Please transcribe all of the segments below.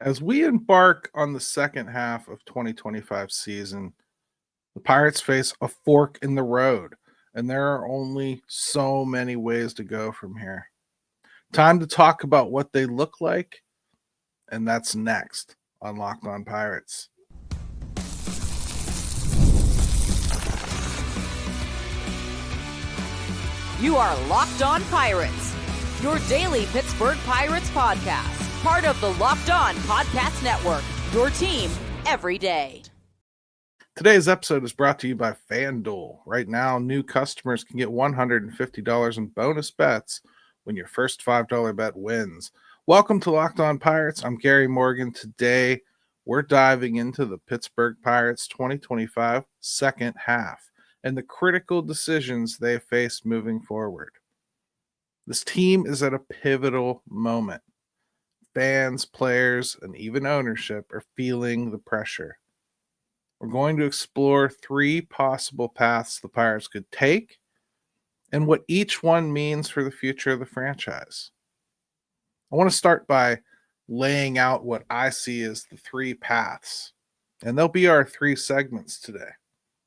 As we embark on the second half of 2025 season, the Pirates face a fork in the road, and there are only so many ways to go from here. Time to talk about what they look like, and that's next on Locked On Pirates. You are Locked On Pirates, your daily Pittsburgh Pirates podcast, part of the Locked On Podcast Network, your team every day. Today's episode is brought to you by FanDuel. Right now, new customers can get $150 in bonus bets when your first $5 bet wins. Welcome to Locked On Pirates. I'm Gary Morgan. Today, we're diving into the Pittsburgh Pirates 2025 second half and the critical decisions they face moving forward. This team is at a pivotal moment. Fans, players, and even ownership are feeling the pressure. We're going to explore three possible paths the Pirates could take and what each one means for the future of the franchise. I want to start by laying out what I see as the three paths, and they'll be our three segments today.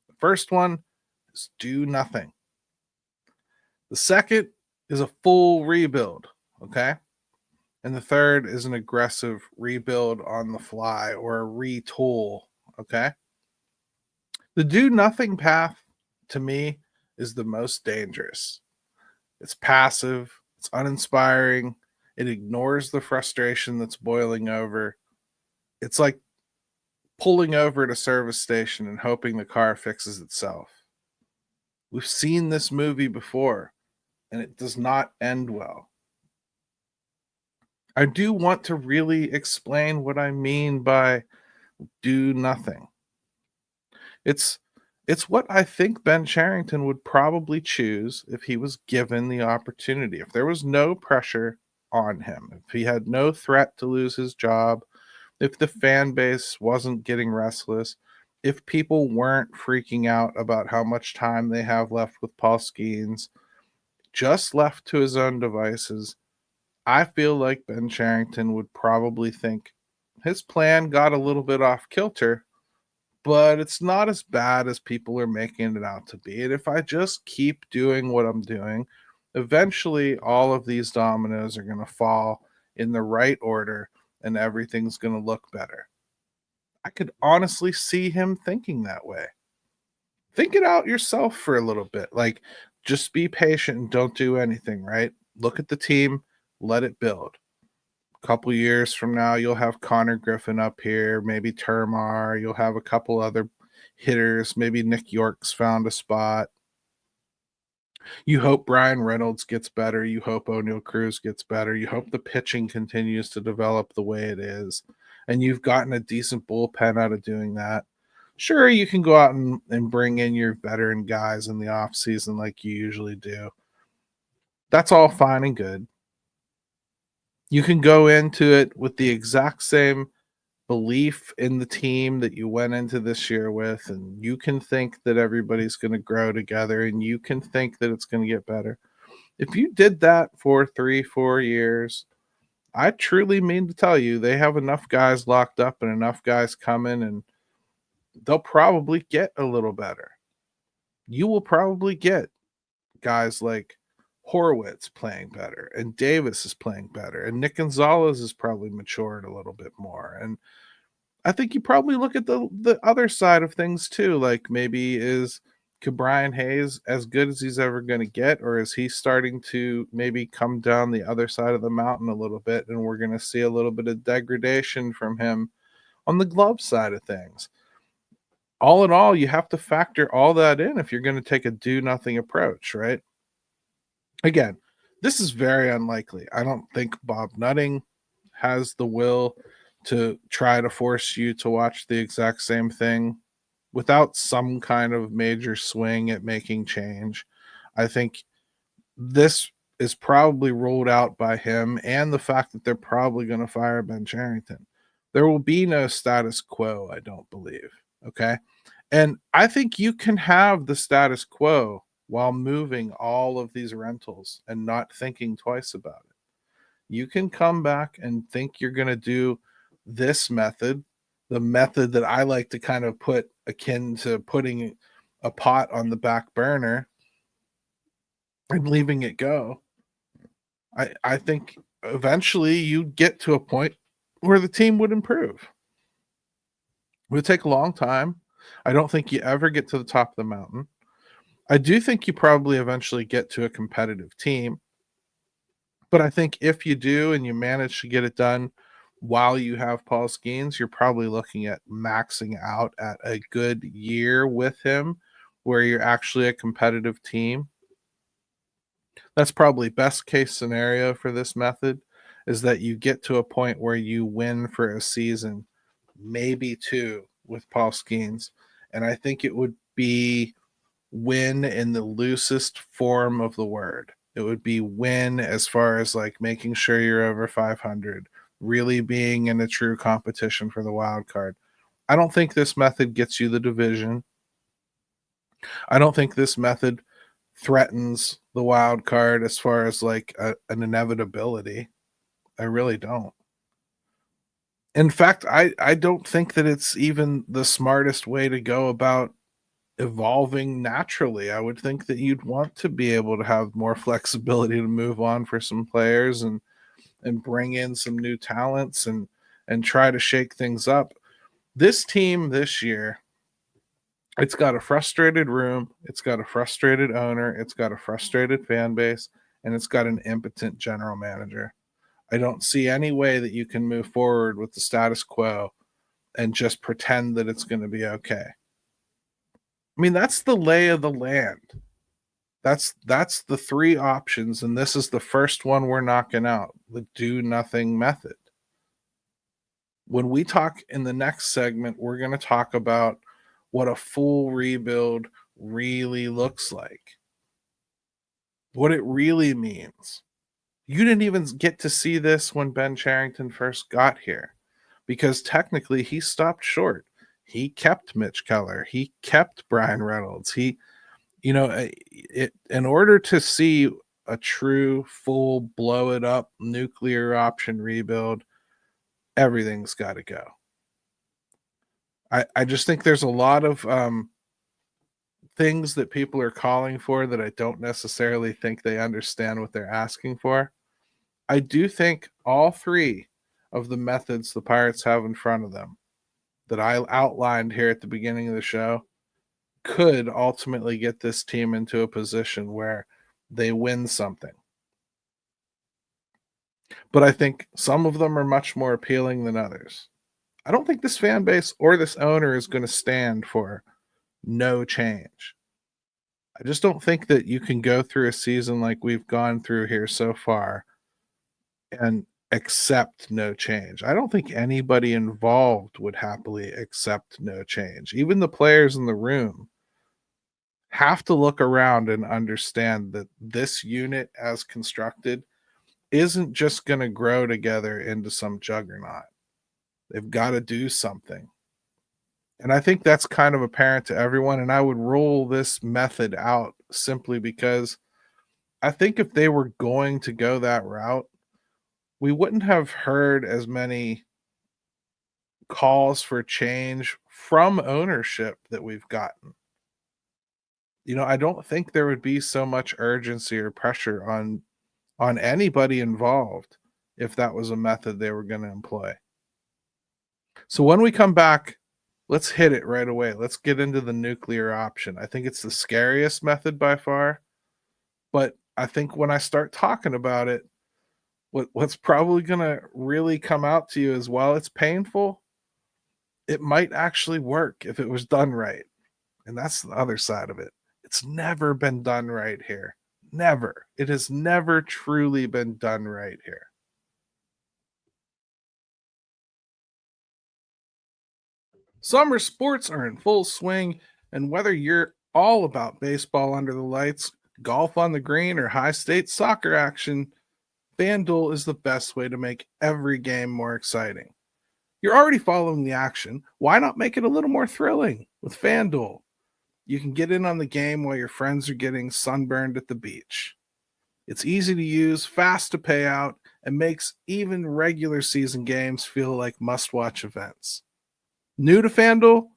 The first one is do nothing. The second is a full rebuild, okay? And the third is an aggressive rebuild on the fly or a retool, okay? The do nothing path, to me, is the most dangerous. It's passive, it's uninspiring, it ignores the frustration that's boiling over. It's like pulling over at a service station and hoping the car fixes itself. We've seen this movie before, and it does not end well. I do want to really explain what I mean by do nothing. It's what I think Ben Cherington would probably choose if he was given the opportunity. If there was no pressure on him, if he had no threat to lose his job, if the fan base wasn't getting restless, if people weren't freaking out about how much time they have left with Paul Skeens, just left to his own devices, I feel like Ben Cherington would probably think his plan got a little bit off kilter, but it's not as bad as people are making it out to be. And if I just keep doing what I'm doing, eventually all of these dominoes are going to fall in the right order and everything's going to look better. I could honestly see him thinking that way. Think it out yourself for a little bit. Like, just be patient and don't do anything, right? Look at the team, let it build. A couple years from now, you'll have Connor Griffin up here, maybe Termar, you'll have a couple other hitters, maybe Nick York's found a spot. You hope Brian Reynolds gets better. You hope O'Neal Cruz gets better. You hope the pitching continues to develop the way it is. And you've gotten a decent bullpen out of doing that. Sure, you can go out and bring in your veteran guys in the offseason like you usually do. That's all fine and good. You can go into it with the exact same belief in the team that you went into this year with, and you can think that everybody's going to grow together and you can think that it's going to get better. If you did that for 3-4 years, I truly mean to tell you, they have enough guys locked up and enough guys coming, and they'll probably get a little better. You will probably get guys like Horwitz playing better, and Davis is playing better, and Nick Gonzalez is probably matured a little bit more. And I think you probably look at the other side of things too. Like, maybe is Brian Hayes as good as he's ever going to get, or is he starting to maybe come down the other side of the mountain a little bit, and we're going to see a little bit of degradation from him on the glove side of things? All in all, you have to factor all that in if you're going to take a do nothing approach, right? Again, this is very unlikely. I don't think Bob Nutting has the will to try to force you to watch the exact same thing without some kind of major swing at making change. I think this is probably ruled out by him and the fact that they're probably going to fire Ben Cherington. There will be no status quo, I don't believe. Okay. And I think you can have the status quo while moving all of these rentals and not thinking twice about it. You can come back and think you're going to do this method, the method that I like to kind of put akin to putting a pot on the back burner and leaving it go, I think eventually you'd get to a point where the team would improve. It would take a long time. I don't think you ever get to the top of the mountain. I do think you probably eventually get to a competitive team, but I think if you do and you manage to get it done while you have Paul Skeens, you're probably looking at maxing out at a good year with him where you're actually a competitive team. That's probably best case scenario for this method, is that you get to a point where you win for a season, maybe two with Paul Skeens. And I think it would be win in the loosest form of the word. It would be win as far as like making sure you're over 500, really being in a true competition for the wild card. I don't think this method gets you the division. I don't think this method threatens the wild card as far as like an inevitability. I really don't. In fact, I don't think that it's even the smartest way to go about evolving naturally. I would think that you'd want to be able to have more flexibility to move on for some players and bring in some new talents and try to shake things up. This team this year, it's got a frustrated room, it's got a frustrated owner, it's got a frustrated fan base, and it's got an impotent general manager. I don't see any way that you can move forward with the status quo and just pretend that it's going to be okay. I mean, that's the lay of the land. That's the three options, and this is the first one we're knocking out, the do nothing method. When we talk in the next segment, we're going to talk about what a full rebuild really looks like, what it really means. You didn't even get to see this when Ben Cherington first got here, because technically he stopped short. He kept Mitch Keller. He kept Brian Reynolds. In order to see a true, full, blow it up nuclear option rebuild, everything's got to go. I just think there's a lot of things that people are calling for that I don't necessarily think they understand what they're asking for. I do think all three of the methods the Pirates have in front of them that I outlined here at the beginning of the show could ultimately get this team into a position where they win something. But I think some of them are much more appealing than others. I don't think this fan base or this owner is going to stand for no change. I just don't think that you can go through a season like we've gone through here so far and accept no change. I don't think anybody involved would happily accept no change. Even the players in the room have to look around and understand that this unit as constructed isn't just going to grow together into some juggernaut. They've got to do something. And I think that's kind of apparent to everyone. And I would roll this method out simply because I think if they were going to go that route, we wouldn't have heard as many calls for change from ownership that we've gotten. I don't think there would be so much urgency or pressure on anybody involved if that was a method they were going to employ. So when we come back, let's hit it right away. Let's get into the nuclear option. I think it's the scariest method by far, but I think when I start talking about it, what's probably going to really come out to you is, while it's painful, it might actually work if it was done right. And that's the other side of it. It's never been done right here. Never. It has never truly been done right here. Summer sports are in full swing, and whether you're all about baseball under the lights, golf on the green, or high stakes soccer action, FanDuel is the best way to make every game more exciting. You're already following the action. Why not make it a little more thrilling with FanDuel? You can get in on the game while your friends are getting sunburned at the beach. It's easy to use, fast to pay out, and makes even regular season games feel like must-watch events. New to FanDuel?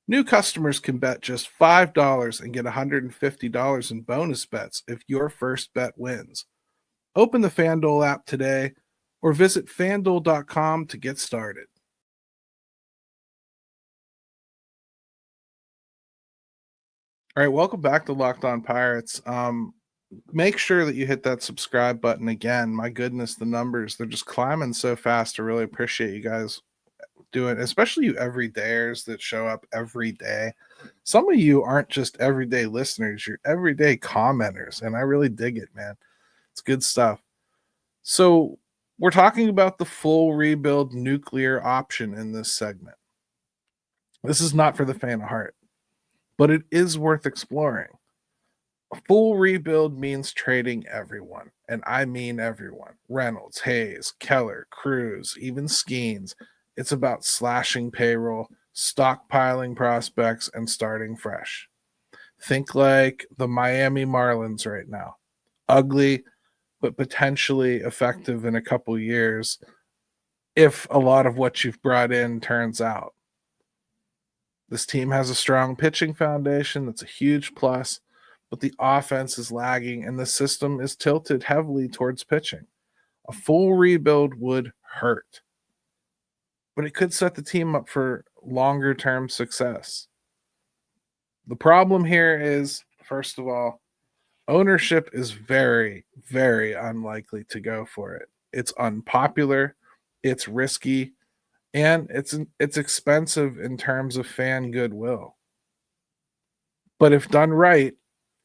New customers can bet just $5 and get $150 in bonus bets if your first bet wins. Open the FanDuel app today or visit fanduel.com to get started. All right, welcome back to Locked On Pirates. Make sure that you hit that subscribe button again. My goodness, the numbers, they're just climbing so fast. I really appreciate you guys doing, especially you everydayers that show up every day. Some of you aren't just everyday listeners, you're everyday commenters, and I really dig it, man. It's good stuff. So we're talking about the full rebuild nuclear option in this segment. This is not for the faint of heart, but it is worth exploring. A full rebuild means trading everyone, and I mean everyone. Reynolds, Hayes, Keller, Cruz, even Skeens. It's about slashing payroll, stockpiling prospects, and starting fresh. Think like the Miami Marlins right now. Ugly, but potentially effective in a couple years if a lot of what you've brought in turns out. This team has a strong pitching foundation. That's a huge plus, but the offense is lagging and the system is tilted heavily towards pitching. A full rebuild would hurt, but it could set the team up for longer-term success. The problem here is, first of all, ownership is very, very unlikely to go for it. It's unpopular, it's risky, and it's expensive in terms of fan goodwill. But if done right,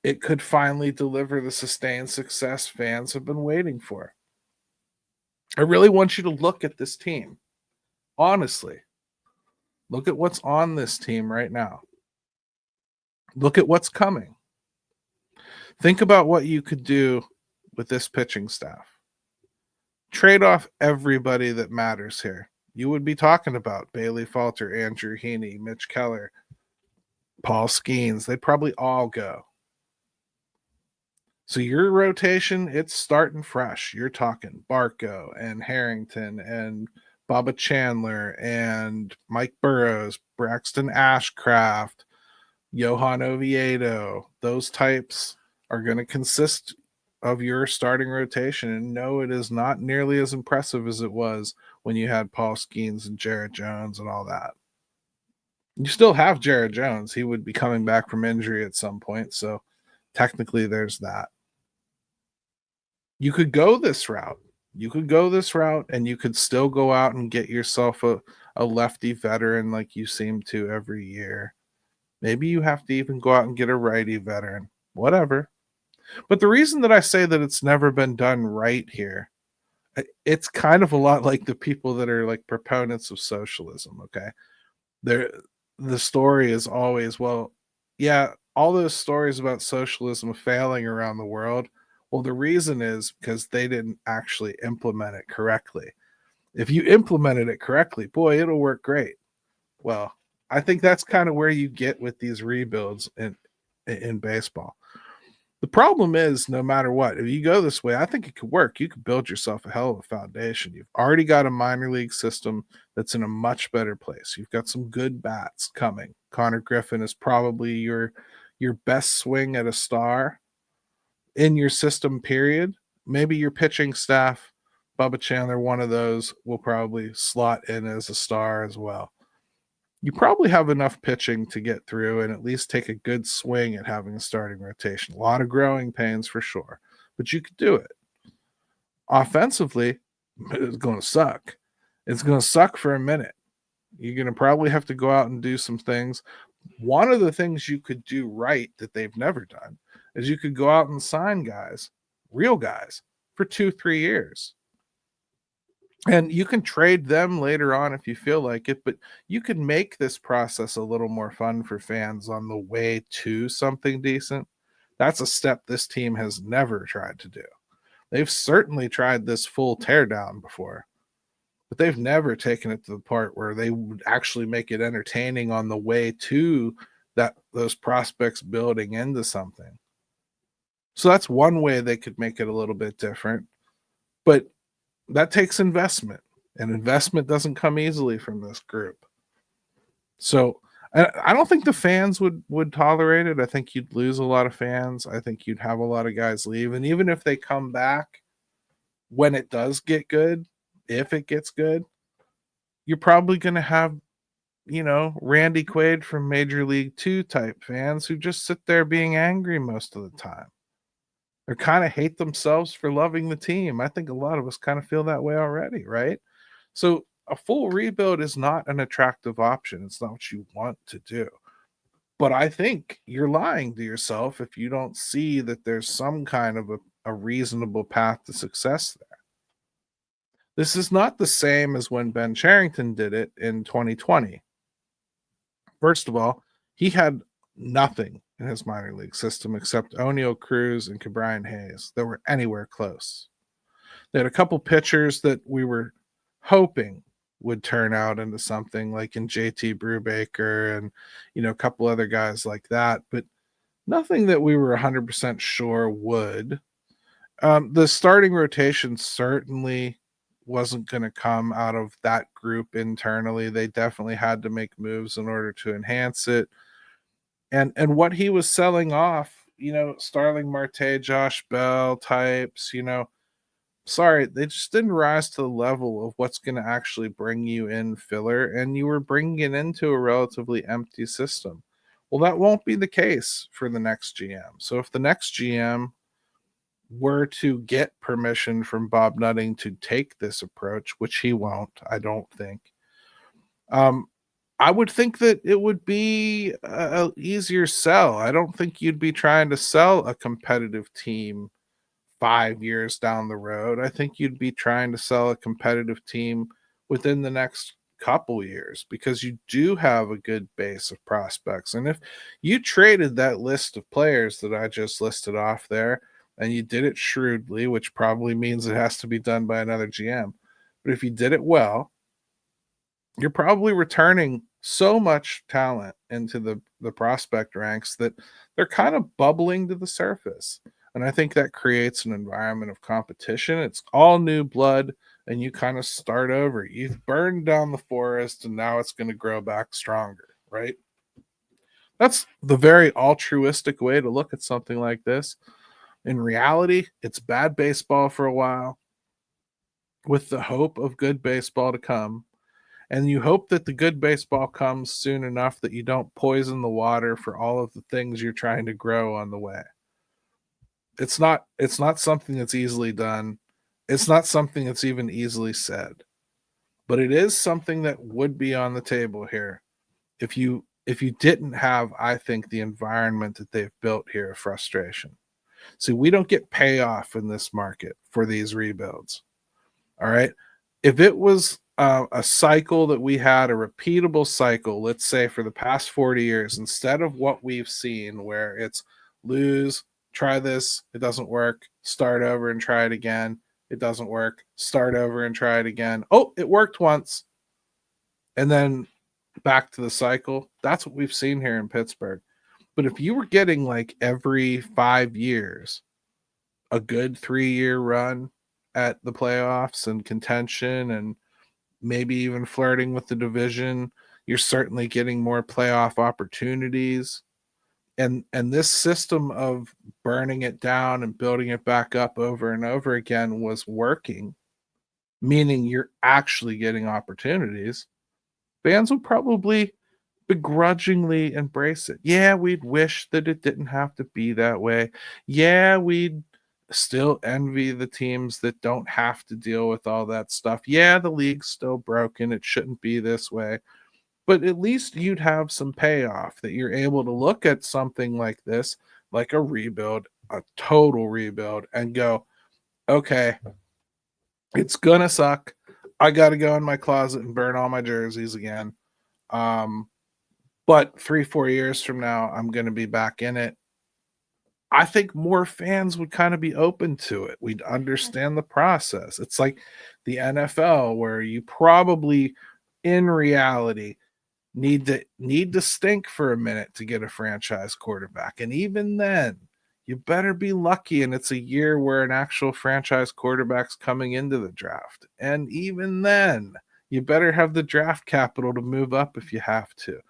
it could finally deliver the sustained success fans have been waiting for. I really want you to look at this team. Honestly, look at what's on this team right now. Look at what's coming. Think about what you could do with this pitching staff. Trade off everybody that matters here. You would be talking about Bailey Falter, Andrew Heaney, Mitch Keller, Paul Skeens. They'd probably all go. So your rotation, it's starting fresh. You're talking Barco and Harrington and Bubba Chandler and Mike Burrows, Braxton Ashcraft, Johan Oviedo. Those types are going to consist of your starting rotation. And no, it is not nearly as impressive as it was when you had Paul Skeens and Jarrett Jones and all that. You still have Jarrett Jones. He would be coming back from injury at some point. So technically there's that. You could go this route. And you could still go out and get yourself a lefty veteran like you seem to every year. Maybe you have to even go out and get a righty veteran. Whatever. But the reason that I say that it's never been done right here, it's kind of a lot like the people that are like proponents of socialism, okay? The story is always, well, yeah, all those stories about socialism failing around the world, well, the reason is because they didn't actually implement it correctly. If you implemented it correctly, boy, it'll work great. Well, I think that's kind of where you get with these rebuilds in baseball. The problem is, no matter what, if you go this way, I think it could work. You could build yourself a hell of a foundation. You've already got a minor league system that's in a much better place. You've got some good bats coming. Connor Griffin is probably your best swing at a star in your system, period. Maybe your pitching staff, Bubba Chandler, one of those, will probably slot in as a star as well. You probably have enough pitching to get through and at least take a good swing at having a starting rotation. A lot of growing pains for sure, but you could do it. Offensively, it's going to suck. It's going to suck for a minute. You're going to probably have to go out and do some things. One of the things you could do right that they've never done is you could go out and sign guys, real guys, for 2-3 years. And you can trade them later on if you feel like it, but you can make this process a little more fun for fans on the way to something decent. That's a step this team has never tried to do. They've certainly tried this full teardown before, but they've never taken it to the part where they would actually make it entertaining on the way to those prospects building into something. So that's one way they could make it a little bit different. But that takes investment, and investment doesn't come easily from this group. So I don't think the fans would tolerate it. I think you'd lose a lot of fans. I think you'd have a lot of guys leave, and even if they come back when it does get good, if it gets good, you're probably going to have, Randy Quaid from Major League 2 type fans who just sit there being angry most of the time. Or kind of hate themselves for loving the team. I think a lot of us kind of feel that way already, right? So a full rebuild is not an attractive option. It's not what you want to do. But I think you're lying to yourself if you don't see that there's some kind of a reasonable path to success there. This is not the same as when Ben Charrington did it in 2020. First of all, he had nothing in his minor league system except O'Neill Cruz and Cabrian Hayes that were anywhere close. They had a couple pitchers that we were hoping would turn out into something like in JT Brubaker and, a couple other guys like that, but nothing that we were 100% sure would. The starting rotation certainly wasn't going to come out of that group internally. They definitely had to make moves in order to enhance it. And what he was selling off, Starling Marte, Josh Bell types, sorry, they just didn't rise to the level of what's going to actually bring you in filler, and you were bringing it into a relatively empty system. Well, that won't be the case for the next GM. So if the next GM were to get permission from Bob Nutting to take this approach, which he won't, I don't think, I would think that it would be a easier sell. I don't think you'd be trying to sell a competitive team 5 years down the road. I think you'd be trying to sell a competitive team within the next couple years because you do have a good base of prospects. And if you traded that list of players that I just listed off there and you did it shrewdly, which probably means it has to be done by another GM, but if you did it well, you're probably returning so much talent into the prospect ranks that they're kind of bubbling to the surface. And I think that creates an environment of competition. It's all new blood, and you kind of start over. You've burned down the forest, and now it's going to grow back stronger, right? That's the very altruistic way to look at something like this. In reality, it's bad baseball for a while with the hope of good baseball to come. And you hope that the good baseball comes soon enough that you don't poison the water for all of the things you're trying to grow on the way. It's not something that's easily done. It's not something that's even easily said. But it is something that would be on the table here if you didn't have, I think, the environment that they've built here of frustration. See, we don't get payoff in this market for these rebuilds. All right. If it was a cycle that we had, a repeatable cycle, let's say for the past 40 years, instead of what we've seen where it's lose, try this, it doesn't work, start over and try it again, it doesn't work, start over and try it again. Oh, it worked once. And then back to the cycle. That's what we've seen here in Pittsburgh. But if you were getting like every 5 years, a good 3-year run at the playoffs and contention and maybe even flirting with the division, you're certainly getting more playoff opportunities. And this system of burning it down and building it back up over and over again was working, meaning you're actually getting opportunities. Fans would probably begrudgingly embrace it. Yeah, we'd wish that it didn't have to be that way. Yeah, we'd still envy the teams that don't have to deal with all that stuff. Yeah, the league's still broken. It shouldn't be this way. But at least you'd have some payoff that you're able to look at something like this, like a rebuild, a total rebuild, and go, okay, it's going to suck. I got to go in my closet and burn all my jerseys again. But 3-4 years from now, I'm going to be back in it. I think more fans would kind of be open to it. We'd understand the process. It's like the NFL where you probably in reality need to stink for a minute to get a franchise quarterback. And even then, you better be lucky and it's a year where an actual franchise quarterback's coming into the draft. And even then, you better have the draft capital to move up if you have to.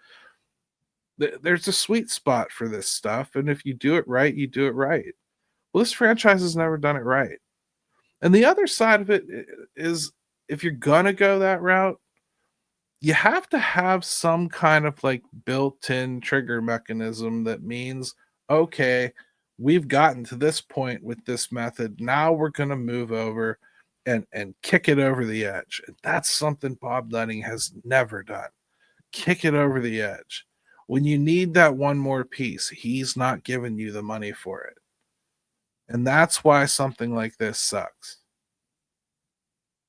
There's a sweet spot for this stuff, and if you do it right, you do it right. Well, this franchise has never done it right. And the other side of it is, if you're gonna go that route, you have to have some kind of like built-in trigger mechanism that means, okay, we've gotten to this point with this method. Now we're gonna move over and kick it over the edge. That's something Bob Dunning has never done. Kick it over the edge. When you need that one more piece, he's not giving you the money for it. And that's why something like this sucks.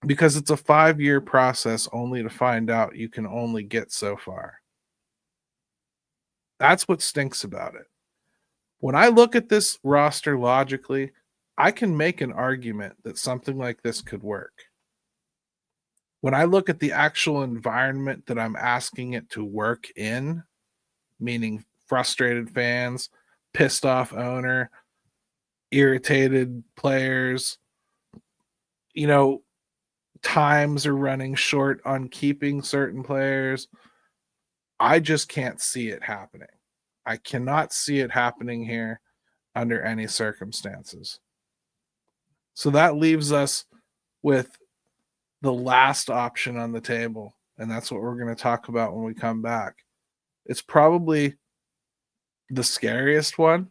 Because it's a 5-year process only to find out you can only get so far. That's what stinks about it. When I look at this roster logically, I can make an argument that something like this could work. When I look at the actual environment that I'm asking it to work in, meaning frustrated fans, pissed off owner, irritated players, times are running short on keeping certain players. I just can't see it happening. I cannot see it happening here under any circumstances. So that leaves us with the last option on the table, and that's what we're going to talk about when we come back. It's probably the scariest one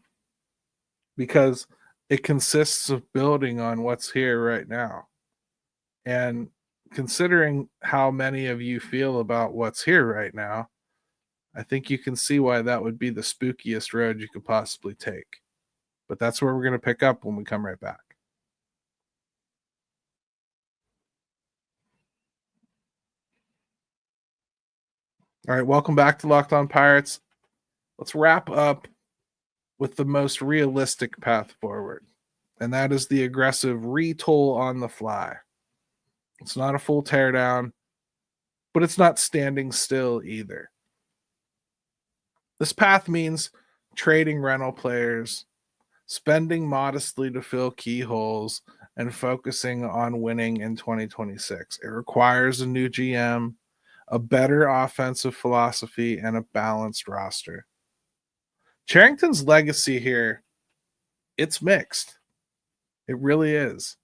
because it consists of building on what's here right now. And considering how many of you feel about what's here right now, I think you can see why that would be the spookiest road you could possibly take. But that's where we're going to pick up when we come right back. All right, welcome back to Locked On Pirates. Let's wrap up with the most realistic path forward, and that is the aggressive retool on the fly. It's not a full teardown, but it's not standing still either. This path means trading rental players, spending modestly to fill key holes, and focusing on winning in 2026. It requires a new GM, a better offensive philosophy, and a balanced roster. Cherington's legacy here, it's mixed. It really is.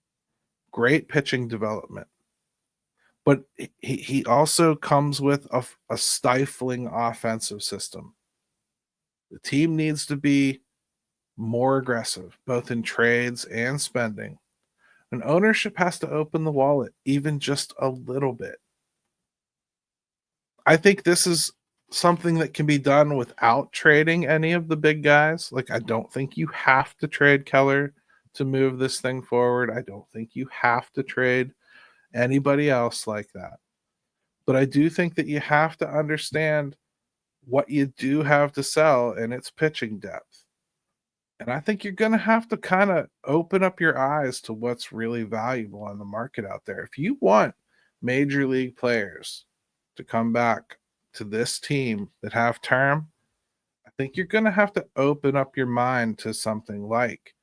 Great pitching development. But he also comes with a stifling offensive system. The team needs to be more aggressive, both in trades and spending. And ownership has to open the wallet, even just a little bit. I think this is something that can be done without trading any of the big guys. Like, I don't think you have to trade Keller to move this thing forward. I don't think you have to trade anybody else like that. But I do think that you have to understand what you do have to sell, and it's pitching depth. And I think you're going to have to kind of open up your eyes to what's really valuable on the market out there. If you want major league players to come back to this team that have term, I think you're going to have to open up your mind to something like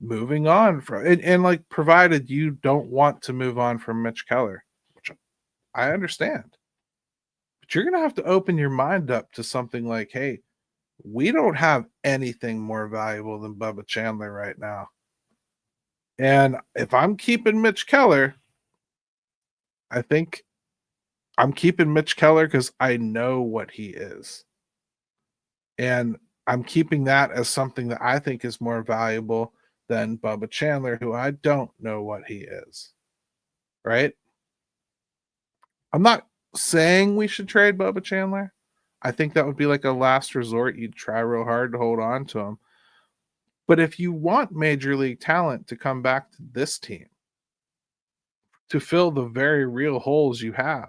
moving on from and like, provided you don't want to move on from Mitch Keller, which I understand. But you're going to have to open your mind up to something like, hey, we don't have anything more valuable than Bubba Chandler right now. And if I'm keeping Mitch Keller, I think I'm keeping Mitch Keller because I know what he is. And I'm keeping that as something that I think is more valuable than Bubba Chandler, who I don't know what he is. Right? I'm not saying we should trade Bubba Chandler. I think that would be like a last resort. You'd try real hard to hold on to him. But if you want major league talent to come back to this team, to fill the very real holes you have,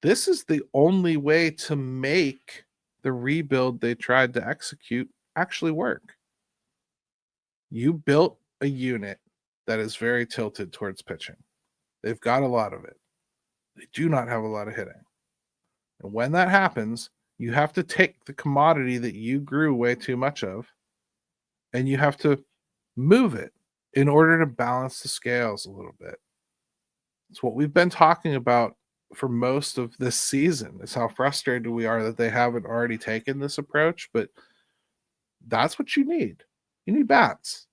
this is the only way to make the rebuild they tried to execute actually work. You built a unit that is very tilted towards pitching. They've got a lot of it. They do not have a lot of hitting. And when that happens, you have to take the commodity that you grew way too much of and you have to move it in order to balance the scales a little bit. It's what we've been talking about for most of this season. Is how frustrated we are that they haven't already taken this approach, but that's what you need. You need bats.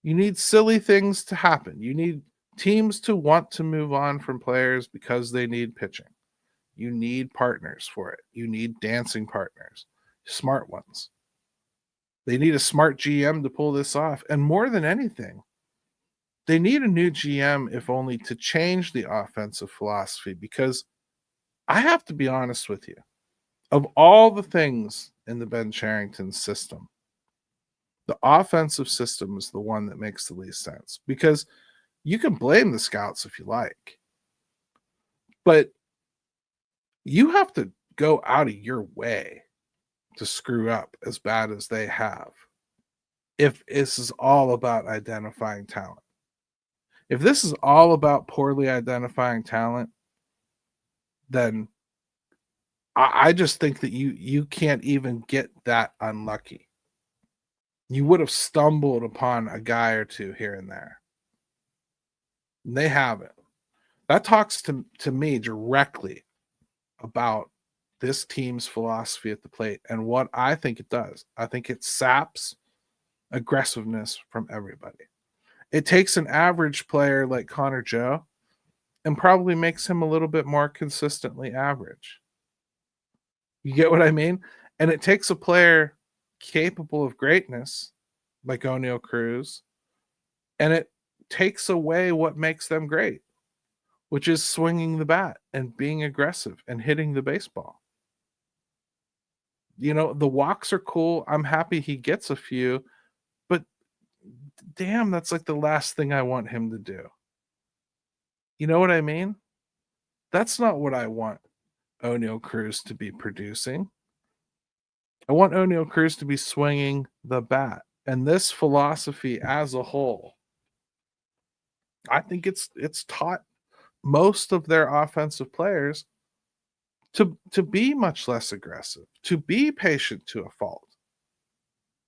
You need silly things to happen. You need teams to want to move on from players because they need pitching. You need partners for it. You need dancing partners, smart ones. They need a smart GM to pull this off. And more than anything, they need a new GM, if only to change the offensive philosophy. Because I have to be honest with you, of all the things in the Ben Cherington system, the offensive system is the one that makes the least sense. Because you can blame the scouts if you like, but you have to go out of your way to screw up as bad as they have if this is all about identifying talent. If this is all about poorly identifying talent, then I just think that you can't even get that unlucky. You would have stumbled upon a guy or two here and there. And they haven't. That talks to me directly about this team's philosophy at the plate and what I think it does. I think it saps aggressiveness from everybody. It takes an average player like Connor Joe and probably makes him a little bit more consistently average. You get what I mean? And it takes a player capable of greatness like O'Neal Cruz, and it takes away what makes them great, which is swinging the bat and being aggressive and hitting the baseball. You know, the walks are cool. I'm happy he gets a few, but damn, that's like the last thing I want him to do. You know what I mean? That's not what I want O'Neal Cruz to be producing. I want O'Neal Cruz to be swinging the bat. And this philosophy as a whole, I think it's taught most of their offensive players to be much less aggressive, to be patient to a fault,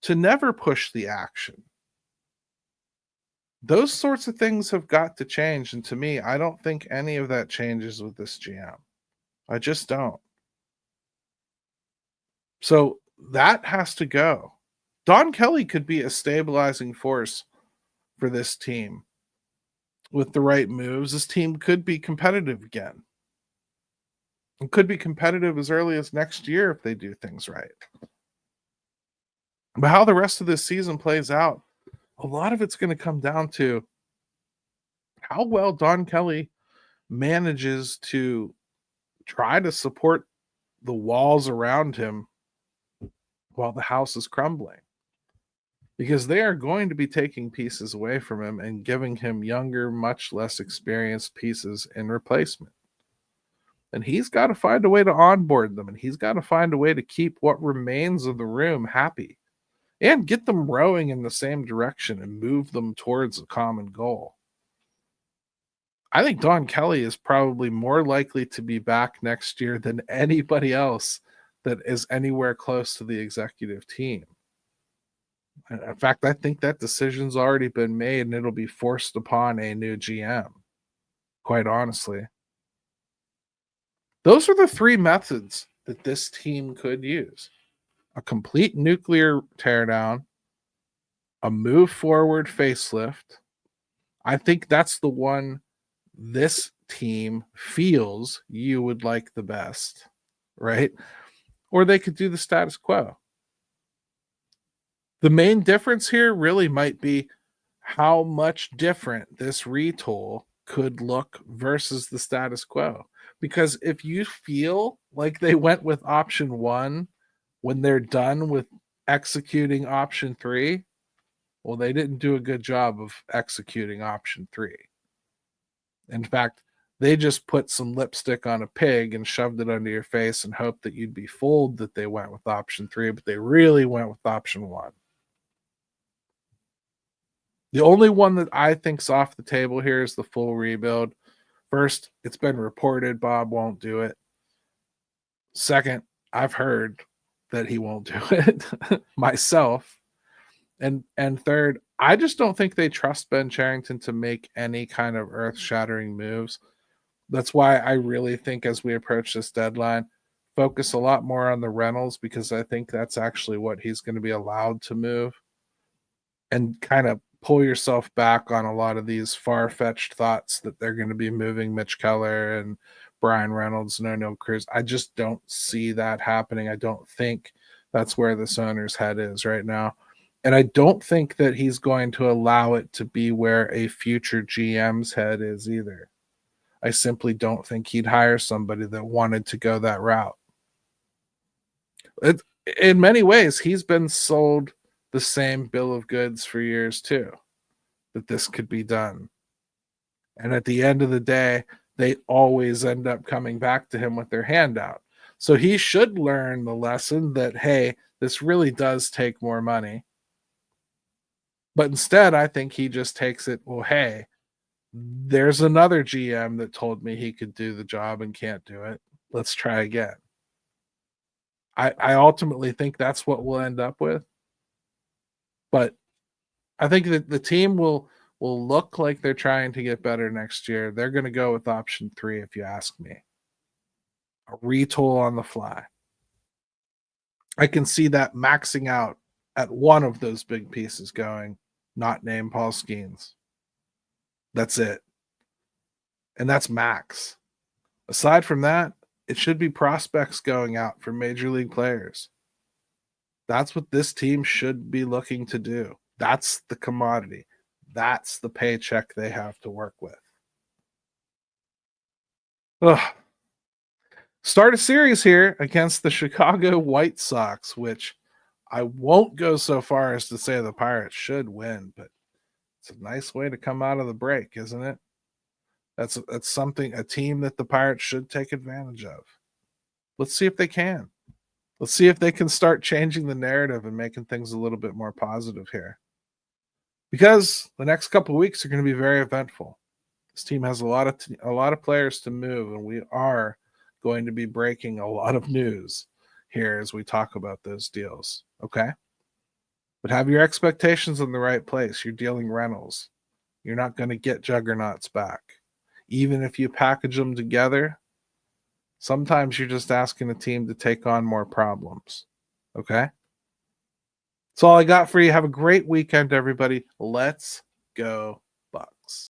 to never push the action. Those sorts of things have got to change. And to me, I don't think any of that changes with this GM. I just don't. So that has to go. Don Kelly could be a stabilizing force for this team. With the right moves, this team could be competitive again. It could be competitive as early as next year if they do things right. But how the rest of this season plays out, a lot of it's going to come down to how well Don Kelly manages to try to support the walls around him while the house is crumbling. Because they are going to be taking pieces away from him and giving him younger, much less experienced pieces in replacement. And he's got to find a way to onboard them, and he's got to find a way to keep what remains of the room happy and get them rowing in the same direction and move them towards a common goal. I think Don Kelly is probably more likely to be back next year than anybody else that is anywhere close to the executive team. In fact, I think that decision's already been made and it'll be forced upon a new GM, quite honestly. Those are the three methods that this team could use: a complete nuclear teardown, a move forward facelift. I think that's the one this team feels you would like the best, right? Or they could do the status quo. The main difference here really might be how much different this retool could look versus the status quo. Because if you feel like they went with option one when they're done with executing option three, well, they didn't do a good job of executing option three. In fact, they just put some lipstick on a pig and shoved it under your face and hoped that you'd be fooled that they went with option three, but they really went with option one. The only one that I think's off the table here is the full rebuild. First, it's been reported Bob won't do it. Second, I've heard that he won't do it myself. And third, I just don't think they trust Ben Cherington to make any kind of earth-shattering moves. That's why I really think as we approach this deadline, focus a lot more on the rentals, because I think that's actually what he's going to be allowed to move, and kind of pull yourself back on a lot of these far-fetched thoughts that they're going to be moving Mitch Keller and Brian Reynolds and O'Neill Cruz. I just don't see that happening. I don't think that's where this owner's head is right now. And I don't think that he's going to allow it to be where a future GM's head is either. I simply don't think he'd hire somebody that wanted to go that route. In many ways, he's been sold the same bill of goods for years too, that this could be done. And at the end of the day, they always end up coming back to him with their hand out. So he should learn the lesson that, hey, this really does take more money. But instead, I think he just takes it, well, hey, there's another GM that told me he could do the job and can't do it. Let's try again. I ultimately think that's what we'll end up with. But I think that the team will look like they're trying to get better next year. They're going to go with option 3, if you ask me. A retool on the fly. I can see that maxing out at one of those big pieces going, not named Paul Skeens. That's it. And that's max. Aside from that, it should be prospects going out for major league players. That's what this team should be looking to do. That's the commodity. That's the paycheck they have to work with. Ugh. Start a series here against the Chicago White Sox, which I won't go so far as to say the Pirates should win, but it's a nice way to come out of the break, isn't it? That's something, a team that the Pirates should take advantage of. Let's see if they can. Let's see if they can start changing the narrative and making things a little bit more positive here. Because the next couple of weeks are going to be very eventful. This team has a lot of players to move, and we are going to be breaking a lot of news here as we talk about those deals. Okay? But have your expectations in the right place. You're dealing rentals. You're not going to get juggernauts back. Even if you package them together, sometimes you're just asking a team to take on more problems. Okay? That's all I got for you. Have a great weekend, everybody. Let's go Bucks.